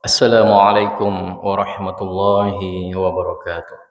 Assalamualaikum warahmatullahi wabarakatuh.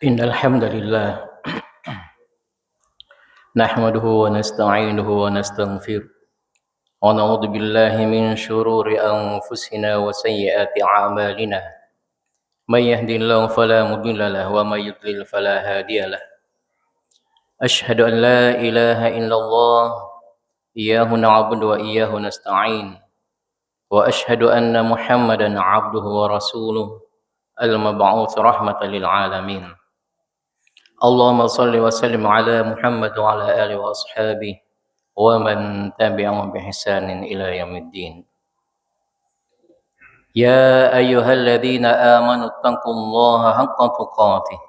Innal hamdalillah nahmaduhu wa nasta'inuhu wa nastaghfiruh wa na'udzu billahi min shururi anfusina wa sayyiati a'malina. May yahdihillahu fala mudilla lahu wa may yudlil fala hadiya lahu. أشهد أن لا إله إلا الله إياه نعبد وإياه نستعين وأشهد أن محمدا عبده ورسوله المبعوث رحمة للعالمين اللهم صل وسلم على محمد وعلى آله وأصحابه ومن تبعهم بإحسان إلى يوم الدين يا أيها الذين آمنوا اتقوا الله حق تقاته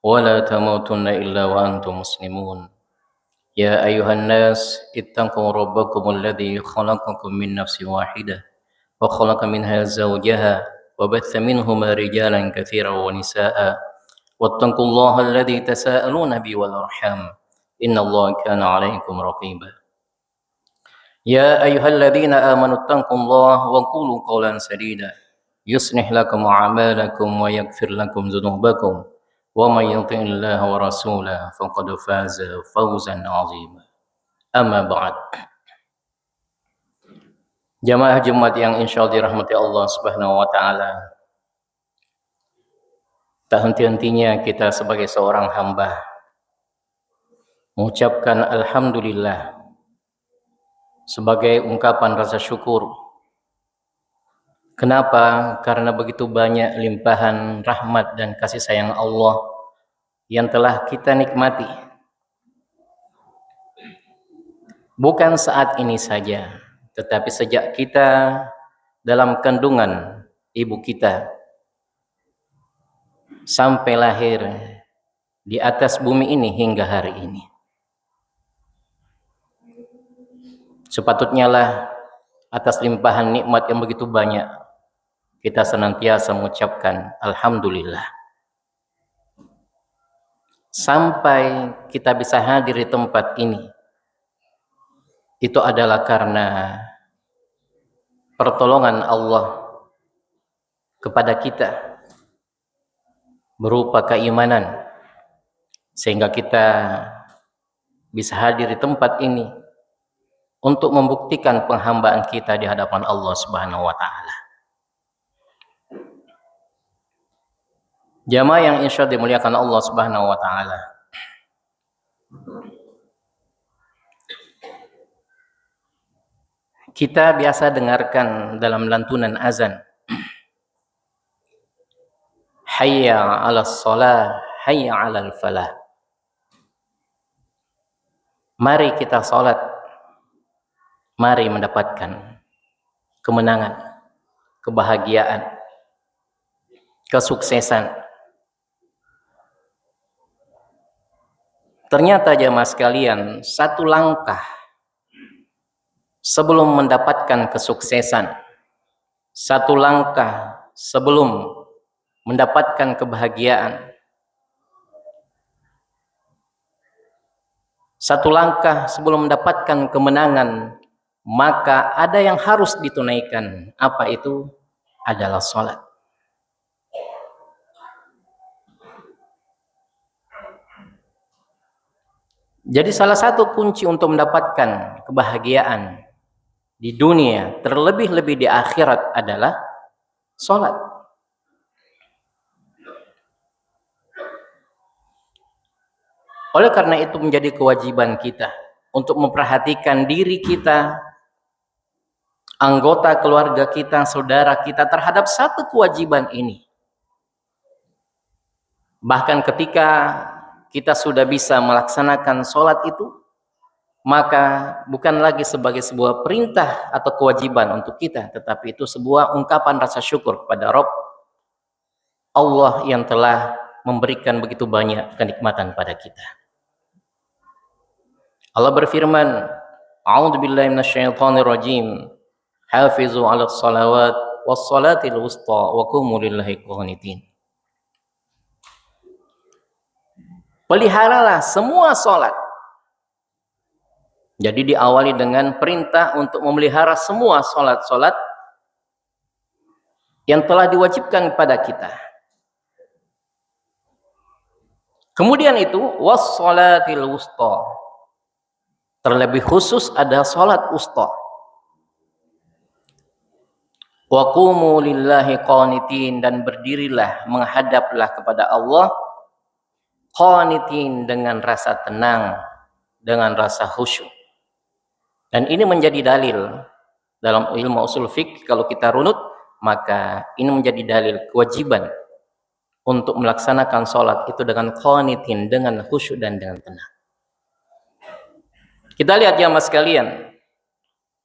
ولا تموتن إلا وأنتم مسلمون يا أيها الناس اتقوا ربكم الذي خلقكم من نفس واحدة وخلق منها زوجها وبث منهما رجالا كثيرا ونساء واتقوا الله الذي تساءلون به والأرحام إن الله كان عليكم رقيبا يا أيها الذين آمنوا اتقوا الله وقولوا قولا سديدا يصلح لكم أعمالكم ويغفر لكم ذنوبكم ومن يطع الله ورسوله فقد فاز فوزا عظيما أما بعد Jamaah Jumat yang insya Allah dirahmati Allah Subhanahu wa Ta'ala, tak henti-hentinya kita sebagai seorang hamba mengucapkan Alhamdulillah sebagai ungkapan rasa syukur. Kenapa? Karena begitu banyak limpahan rahmat dan kasih sayang Allah yang telah kita nikmati. Bukan saat ini saja, tetapi sejak kita dalam kandungan ibu kita sampai lahir di atas bumi ini hingga hari ini. Sepatutnya lah atas limpahan nikmat yang begitu banyak kita senantiasa mengucapkan Alhamdulillah. Sampai kita bisa hadir di tempat ini, itu adalah karena pertolongan Allah kepada kita berupa keimanan, sehingga kita bisa hadir di tempat ini untuk membuktikan penghambaan kita di hadapan Allah Subhanahu wa Ta'ala. Jamaah yang insya Allah dimuliakan Allah Subhanahu wa Ta'ala, kita biasa dengarkan dalam lantunan azan, hayya 'alas shalah, hayya 'alal falah. Mari kita salat, mari mendapatkan kemenangan, kebahagiaan, kesuksesan. Ternyata jamaah sekalian, satu langkah sebelum mendapatkan kesuksesan, satu langkah sebelum mendapatkan kebahagiaan, satu langkah sebelum mendapatkan kemenangan, maka ada yang harus ditunaikan. Apa itu? Adalah salat. Jadi salah satu kunci untuk mendapatkan kebahagiaan di dunia, terlebih-lebih di akhirat, adalah salat. Oleh karena itu menjadi kewajiban kita untuk memperhatikan diri kita, anggota keluarga kita, saudara kita terhadap satu kewajiban ini. Bahkan ketika kita sudah bisa melaksanakan sholat itu, maka bukan lagi sebagai sebuah perintah atau kewajiban untuk kita, tetapi itu sebuah ungkapan rasa syukur kepada Rabb Allah yang telah memberikan begitu banyak kenikmatan pada kita. Allah berfirman, A'udzubillahi minasyaitonirrajim, hafizu 'alas salawat was salatil wusta wa qumu lillahi qanitin. Peliharalah semua salat. Jadi diawali dengan perintah untuk memelihara semua salat-salat yang telah diwajibkan kepada kita. Kemudian itu was-salatil wusta. Terlebih khusus ada salat wusta. Wa qumu lillahi qanitin, dan berdirilah, menghadaplah kepada Allah qanitin, dengan rasa tenang, dengan rasa khusyuk. Dan ini menjadi dalil dalam ilmu usul fiqh. Kalau kita runut, maka ini menjadi dalil kewajiban untuk melaksanakan sholat itu dengan qanitin, dengan khusyuk dan dengan tenang. Kita lihat jamaah sekalian,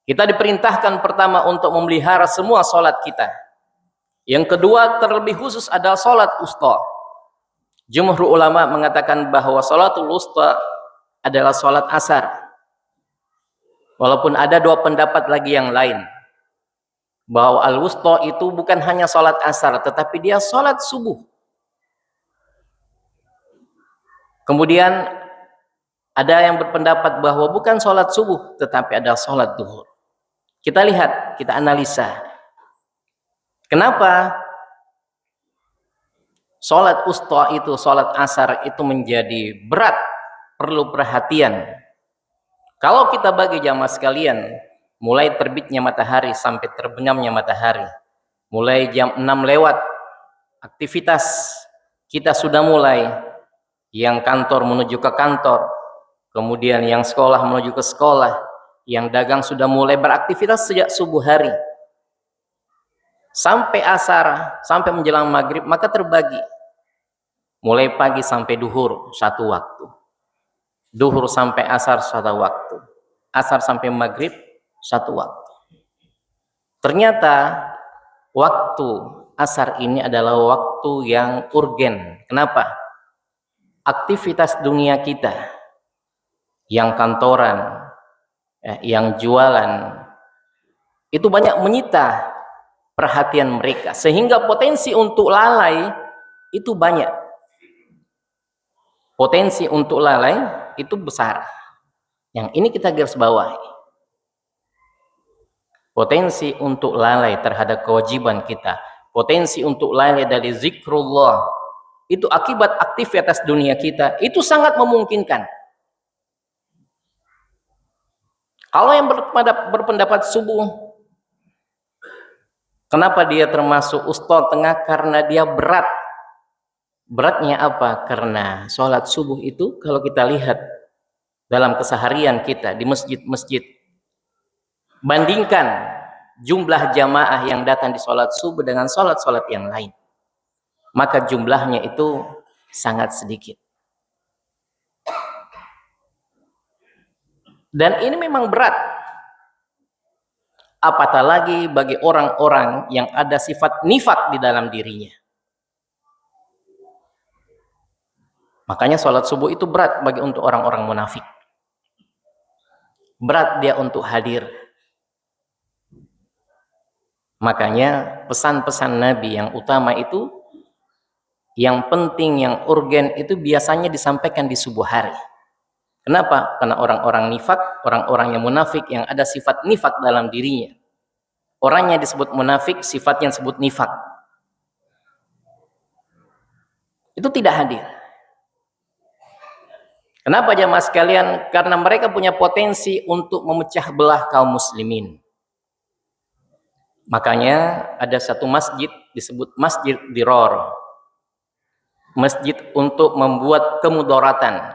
kita diperintahkan pertama untuk memelihara semua sholat kita. Yang kedua, terlebih khusus adalah sholat wusta. Jumhur ulama mengatakan bahwa sholatul wusta adalah sholat asar. Walaupun ada dua pendapat lagi yang lain, bahwa al-wusta itu bukan hanya sholat asar, tetapi dia sholat subuh. Kemudian ada yang berpendapat bahwa bukan sholat subuh, tetapi ada sholat duhur. Kita lihat, kita analisa. Kenapa sholat wusta itu, sholat asar itu menjadi berat, perlu perhatian. Kalau kita bagi jamaah sekalian, mulai terbitnya matahari sampai terbenamnya matahari, mulai jam 6 lewat, aktivitas kita sudah mulai. Yang kantor menuju ke kantor, kemudian yang sekolah menuju ke sekolah, yang dagang sudah mulai beraktivitas sejak subuh hari sampai asar, sampai menjelang maghrib, maka terbagi mulai pagi sampai duhur satu waktu, duhur sampai asar satu waktu, asar sampai maghrib satu waktu. Ternyata waktu asar ini adalah waktu yang urgen. Kenapa? Aktivitas dunia kita, yang kantoran, yang jualan, itu banyak menyita perhatian mereka, sehingga potensi untuk lalai itu banyak. Potensi untuk lalai itu besar. Yang ini kita garis bawahi. Potensi untuk lalai terhadap kewajiban kita, potensi untuk lalai dari zikrullah, itu akibat aktivitas dunia kita, itu sangat memungkinkan. Kalau yang berpendapat subuh, kenapa dia termasuk wusta tengah? Karena dia berat. Beratnya apa? Karena sholat subuh itu kalau kita lihat dalam keseharian kita di masjid-masjid, bandingkan jumlah jamaah yang datang di sholat subuh dengan sholat-sholat yang lain, maka jumlahnya itu sangat sedikit. Dan ini memang berat. Apatah lagi bagi orang-orang yang ada sifat nifak di dalam dirinya. Makanya sholat subuh itu berat bagi untuk orang-orang munafik. Berat dia untuk hadir. Makanya pesan-pesan Nabi yang utama itu, yang penting, yang urgen itu biasanya disampaikan di subuh hari. Kenapa? Karena orang-orang nifak, orang-orang yang munafik, yang ada sifat nifak dalam dirinya, orangnya disebut munafik, sifatnya disebut nifak, itu tidak hadir. Kenapa jamaah sekalian? Karena mereka punya potensi untuk memecah belah kaum muslimin. Makanya ada satu masjid disebut Masjid Diror, masjid untuk membuat kemudaratan,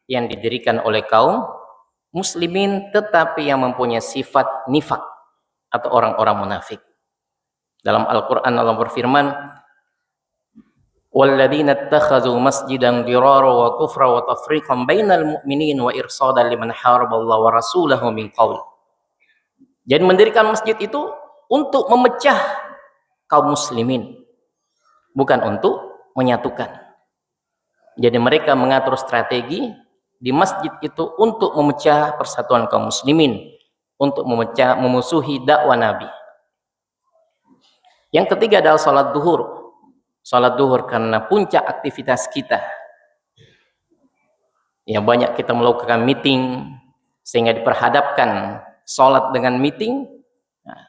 yang didirikan oleh kaum muslimin tetapi yang mempunyai sifat nifak atau orang-orang munafik. Dalam Al-Quran Allah berfirman, walladzina ittakhadhu masjidan dirara wa kufra wa tafriqan bainal mu'minin wa irsadan liman haraballahu wa rasulahu min qaul. Jadi mendirikan masjid itu untuk memecah kaum muslimin, bukan untuk menyatukan. Jadi mereka mengatur strategi di masjid itu untuk memecah persatuan kaum muslimin, untuk memecah, memusuhi dakwah Nabi. Yang ketiga adalah sholat duhur. Sholat duhur karena puncak aktivitas kita. Ya, banyak kita melakukan meeting, sehingga diperhadapkan sholat dengan meeting. Nah,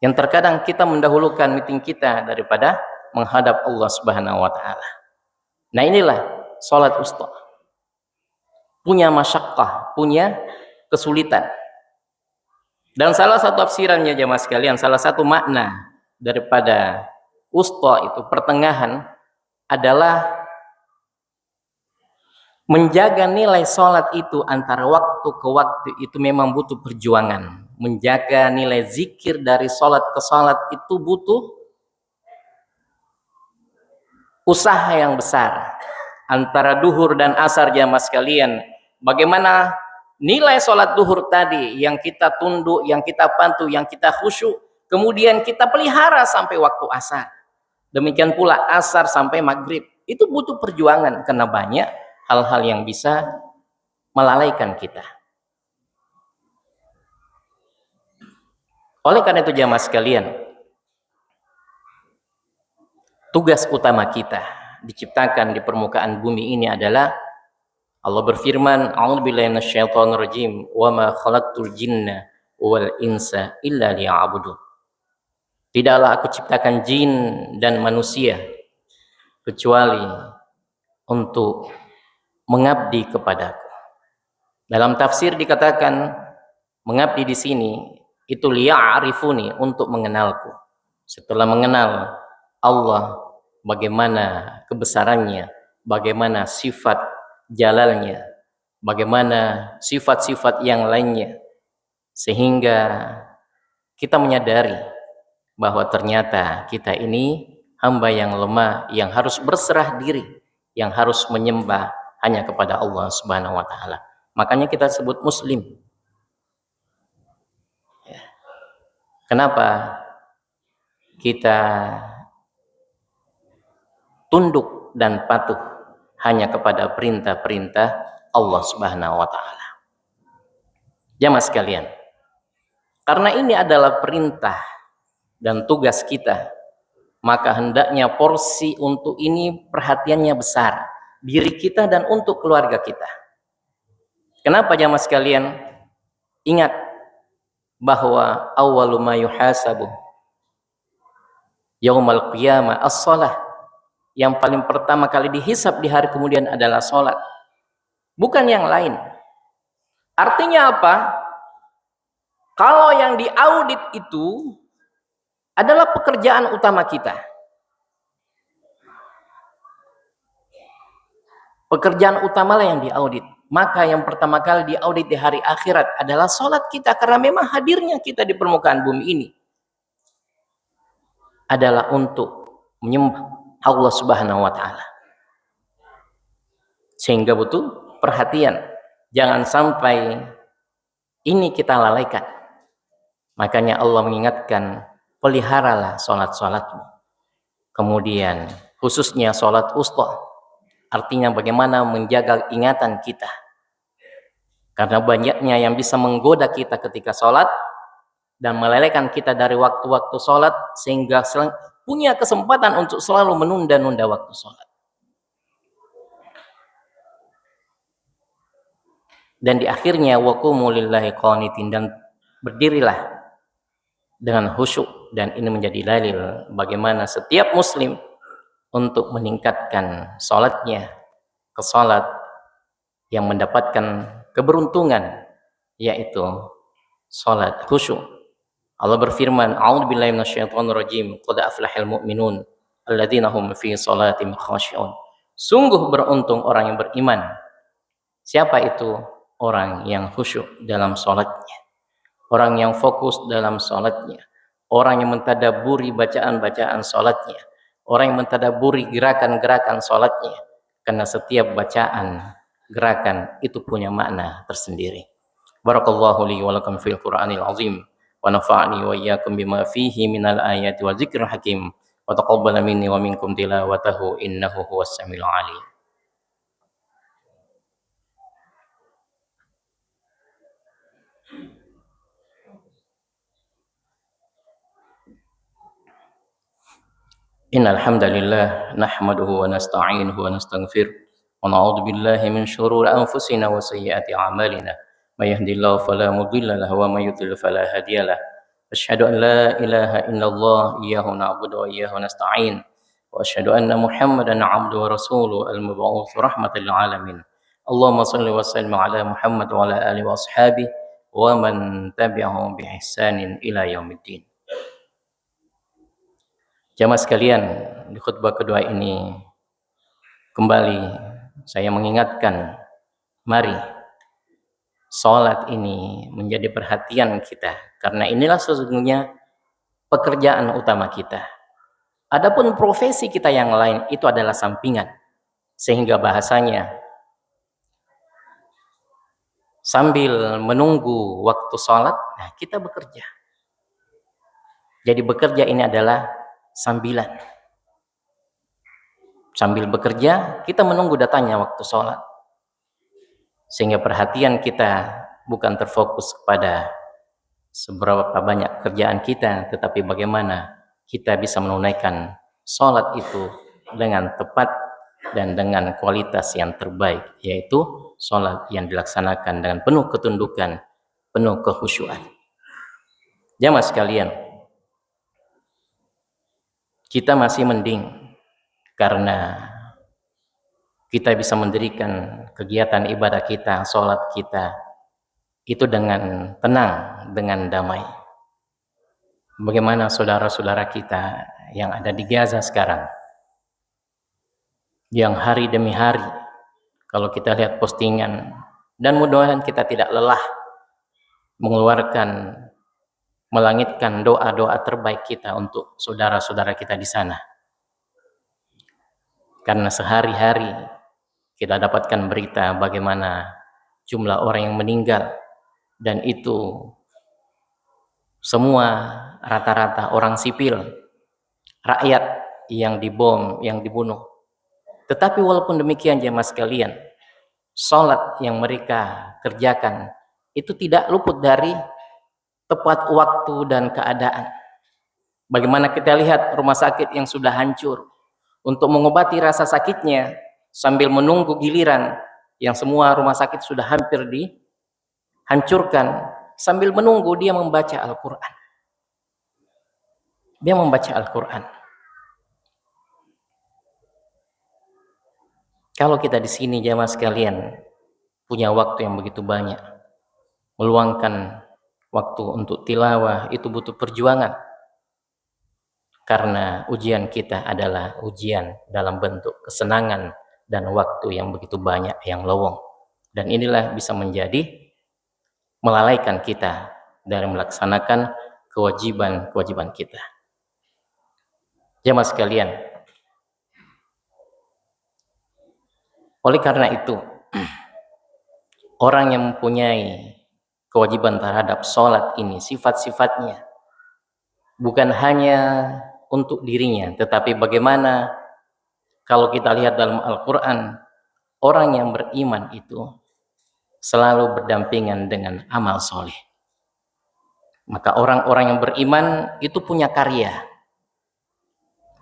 yang terkadang kita mendahulukan meeting kita daripada menghadap Allah Subhanahu wa Ta'ala. Nah, inilah sholat wusta. Punya masyakkah, punya kesulitan. Dan salah satu tafsirannya jemaah sekalian, salah satu makna daripada wusta itu pertengahan adalah Menjaga nilai sholat itu antara waktu ke waktu itu memang butuh perjuangan. Menjaga nilai zikir dari sholat ke sholat itu butuh usaha yang besar. Antara duhur dan asar jamaah sekalian, bagaimana nilai sholat duhur tadi yang kita tunduk, yang kita patuh, yang kita khusyuk, kemudian kita pelihara sampai waktu asar. Demikian pula asar sampai maghrib. Itu butuh perjuangan karena banyak hal-hal yang bisa melalaikan kita. Oleh karena itu jamaah sekalian, tugas utama kita diciptakan di permukaan bumi ini adalah Allah berfirman, "A'udzubillahi minasyaitonirrajim, wa ma khalaqtul jinna wal insa illa liya'budun." Tidaklah aku ciptakan jin dan manusia kecuali untuk mengabdi kepadaku. Dalam tafsir dikatakan mengabdi di sini itu liya'rifuni, untuk mengenalku. Setelah mengenal Allah, bagaimana kebesarannya, bagaimana sifat jalalnya, bagaimana sifat-sifat yang lainnya, sehingga kita menyadari bahwa ternyata kita ini hamba yang lemah, yang harus berserah diri, yang harus menyembah hanya kepada Allah Subhanahu wa taala. Makanya kita sebut muslim. Kenapa kita tunduk dan patuh hanya kepada perintah-perintah Allah Subhanahu wa taala. Jamaah sekalian, karena ini adalah perintah dan tugas kita, maka hendaknya porsi untuk ini perhatiannya besar, diri kita dan untuk keluarga kita. Kenapa jamaah sekalian? Ingat bahwa awwalu ma yuhasabu yaumal qiyamah as-shalah. Yang paling pertama kali dihisab di hari kemudian adalah sholat, bukan yang lain. Artinya apa? Kalau yang diaudit itu adalah pekerjaan utama kita, pekerjaan utamalah yang diaudit, maka yang pertama kali diaudit di hari akhirat adalah sholat kita, karena memang hadirnya kita di permukaan bumi ini adalah untuk menyembah Allah Subhanahu wa taala. Sehingga butuh perhatian, jangan sampai ini kita lalaikan. Makanya Allah mengingatkan, peliharalah sholat-sholatmu. Kemudian khususnya sholat wusta, artinya bagaimana menjaga ingatan kita, karena banyaknya yang bisa menggoda kita ketika sholat dan melelehkan kita dari waktu-waktu sholat, sehingga punya kesempatan untuk selalu menunda-nunda waktu sholat. Dan di akhirnya waqumu lillahi qanitin, dan berdirilah dengan khusyuk. Dan ini menjadi dalil bagaimana setiap muslim untuk meningkatkan sholatnya ke sholat yang mendapatkan keberuntungan, yaitu sholat khusyuk. Allah berfirman, "A'udzubillahi minasyaitonirrajim, qad aflahal mu'minun alladzina hum fi sholatihim khashi'un." Sungguh beruntung orang yang beriman. Siapa itu? Orang yang khusyuk dalam sholatnya, orang yang fokus dalam sholatnya, orang yang mentadaburi bacaan-bacaan sholatnya, orang yang mentadaburi gerakan-gerakan sholatnya. Karena setiap bacaan, gerakan itu punya makna tersendiri. Barakallahu li wa lakum fil Qur'anil azim, wa nafa'ani wa iyyakum bima fihi minal ayati wa dzikril hakim, wa taqabbala minni wa minkum tilawatahu innahu huwas samiul alim. Innal hamdalillah nahmaduhu wa nasta'inuhu wa nastaghfiruh wa na'udzu billahi min shururi anfusina wa sayyiati a'malina. May yahdihillahu fala mudilla lahu wa may yudlil fala hadiyalah. Asyhadu an la ilaha illallah iyyahu na'budu wa iyyahu nasta'in. Wa asyhadu anna Muhammadan 'abduhu wa rasuluhu al-mab'uts rahmatan lil alamin. Allahumma shalli wa sallim ala Muhammad wa ala alihi wa ashabihi wa man tabi'ahum bi ihsanin ila yaumiddin. Jamaah sekalian, di khutbah kedua ini kembali saya mengingatkan, mari sholat ini menjadi perhatian kita, karena inilah sesungguhnya pekerjaan utama kita. Adapun profesi kita yang lain itu adalah sampingan, sehingga bahasanya sambil menunggu waktu sholat, nah kita bekerja. Jadi bekerja ini adalah sambilan. Sambil bekerja, kita menunggu datangnya waktu sholat. Sehingga perhatian kita bukan terfokus kepada seberapa banyak kerjaan kita, tetapi bagaimana kita bisa menunaikan sholat itu dengan tepat dan dengan kualitas yang terbaik, yaitu sholat yang dilaksanakan dengan penuh ketundukan, penuh kekhusyuan. Jamaah sekalian, kita masih mending karena kita bisa mendirikan kegiatan ibadah kita, sholat kita itu dengan tenang, dengan damai. Bagaimana saudara-saudara kita yang ada di Gaza sekarang, yang hari demi hari, kalau kita lihat postingan, dan mudah-mudahan kita tidak lelah mengeluarkan, melangitkan doa-doa terbaik kita untuk saudara-saudara kita di sana. Karena sehari-hari kita dapatkan berita bagaimana jumlah orang yang meninggal, dan itu semua rata-rata orang sipil, rakyat yang dibom, yang dibunuh. Tetapi walaupun demikian jemaah sekalian, sholat yang mereka kerjakan itu tidak luput dari tepat waktu dan keadaan. Bagaimana kita lihat rumah sakit yang sudah hancur, untuk mengobati rasa sakitnya sambil menunggu giliran, yang semua rumah sakit sudah hampir dihancurkan, sambil menunggu dia membaca Al-Quran. Dia membaca Al-Quran. Kalau kita di sini jamaah sekalian punya waktu yang begitu banyak, meluangkan waktu untuk tilawah, itu butuh perjuangan. Karena ujian kita adalah ujian dalam bentuk kesenangan dan waktu yang begitu banyak yang lowong. Dan inilah bisa menjadi melalaikan kita dari melaksanakan kewajiban-kewajiban kita. Jamaah sekalian, oleh karena itu, orang yang mempunyai kewajiban terhadap sholat ini, sifat-sifatnya bukan hanya untuk dirinya, tetapi bagaimana kalau kita lihat dalam Al-Quran, orang yang beriman itu selalu berdampingan dengan amal soleh. Maka orang-orang yang beriman itu punya karya.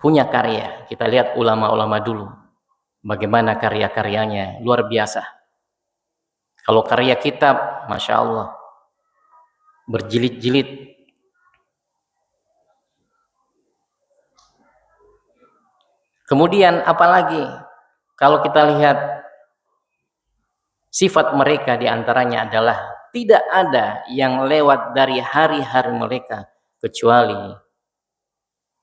Punya karya. Kita lihat ulama-ulama dulu, bagaimana karya-karyanya luar biasa. Kalau karya kitab, Masya Allah, berjilid-jilid. Kemudian apalagi kalau kita lihat sifat mereka, diantaranya adalah tidak ada yang lewat dari hari-hari mereka kecuali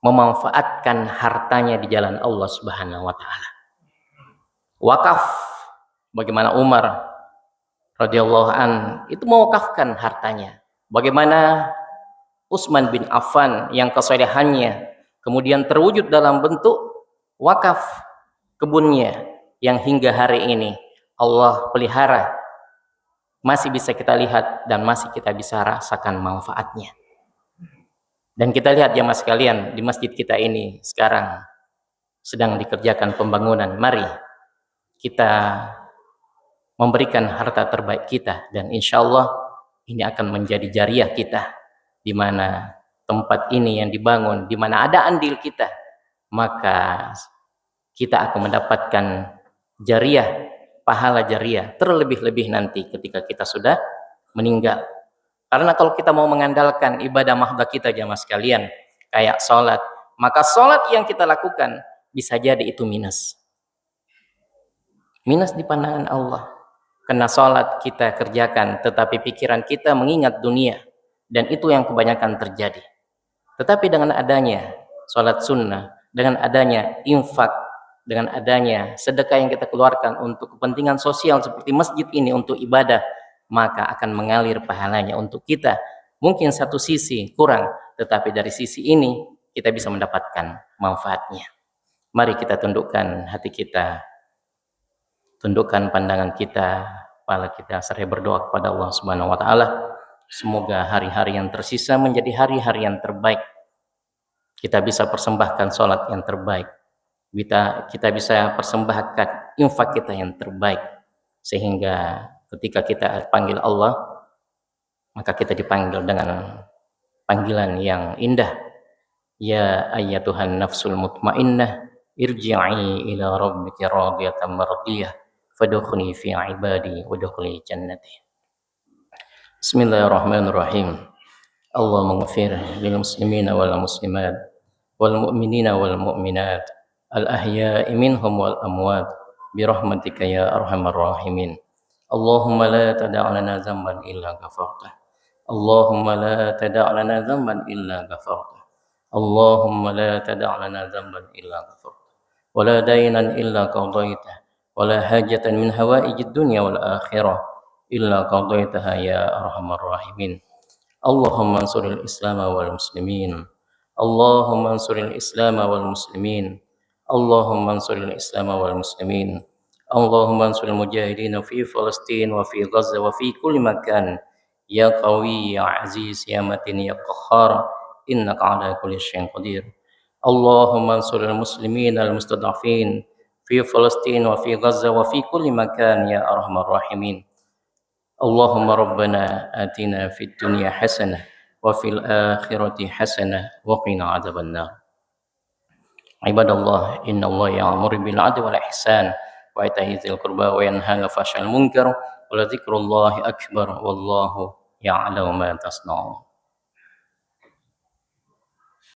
memanfaatkan hartanya di jalan Allah Subhanahu wa taala. Wakaf, bagaimana Umar radhiyallahu an itu mewakafkan hartanya. Bagaimana Utsman bin Affan yang kesolehannya kemudian terwujud dalam bentuk wakaf kebunnya yang hingga hari ini Allah pelihara, masih bisa kita lihat dan masih kita bisa rasakan manfaatnya. Dan kita lihat jamaah sekalian, di masjid kita ini sekarang sedang dikerjakan pembangunan. Mari kita memberikan harta terbaik kita, dan insya Allah ini akan menjadi jariah kita, di mana tempat ini yang dibangun, di mana ada andil kita, maka kita akan mendapatkan jariah, pahala jariah terlebih-lebih nanti ketika kita sudah meninggal. Karena kalau kita mau mengandalkan ibadah mahdah kita jamaah sekalian kayak sholat, maka sholat yang kita lakukan bisa jadi itu minus di pandangan Allah. Karena sholat kita kerjakan tetapi pikiran kita mengingat dunia, dan itu yang kebanyakan terjadi. Tetapi dengan adanya sholat sunnah, dengan adanya infak, dengan adanya sedekah yang kita keluarkan untuk kepentingan sosial seperti masjid ini untuk ibadah, maka akan mengalir pahalanya untuk kita. Mungkin satu sisi kurang, tetapi dari sisi ini kita bisa mendapatkan manfaatnya. Mari kita tundukkan hati kita, tundukkan pandangan kita, kepala kita, seraya berdoa kepada Allah Subhanahu wa taala. Semoga hari-hari yang tersisa menjadi hari-hari yang terbaik. Kita bisa persembahkan sholat yang terbaik. Kita bisa persembahkan infak kita yang terbaik. Sehingga ketika kita panggil Allah, maka kita dipanggil dengan panggilan yang indah. Ya ayyatuhan nafsul mutmainnah, irji'i ila rabbiki radiyatan mardiyah, fadkhuli fi ibadi wadkhuli jannati. Bismillahirrahmanirrahim. Allahumma ighfir lil muslimina wal muslimat wal mu'minina wal mu'minat al ahya'i minhum wal amwat bi rahmatika ya arhamar rahimin. Allahumma la tada' lana dhanban illa ghafartah. Allahumma la tada' lana dhanban illa ghafartah. Allahumma la tada' lana dhanban illa ghafartah. Wa la daynan illa qadaitah. Wa la hajatan min hawaijid dunya wal akhirah illa qadaitaha ya arhamar rahimin. Allahumma ansuril Islam wal muslimin. Allahumma ansuril Islam wal muslimin. Allahumma ansuril Islam wal muslimin. Allahumma ansuril mujahidin fi Palestin wa fi Gaza wa fi kulli makan. Ya qawi ya aziz ya matin ya qahhar, innaka ala kulli syai'in qadir. Allahumma ansuril muslimin al mustad'afin fi Palestin wa fi Gaza wa fi kulli makan ya arhamar rahimin. Allahumma rabbana atina fid dunya hasanah wa fil akhirati hasanah wa qina adzabannar. Ibadallah, innallaha ya'muru bil 'adli wal ihsan wa ita'i dzil qurba wa yanha 'anil fahsya'i wal munkar wa la dzikrullahi akbar wallahu ya'lamu ma tasna'un.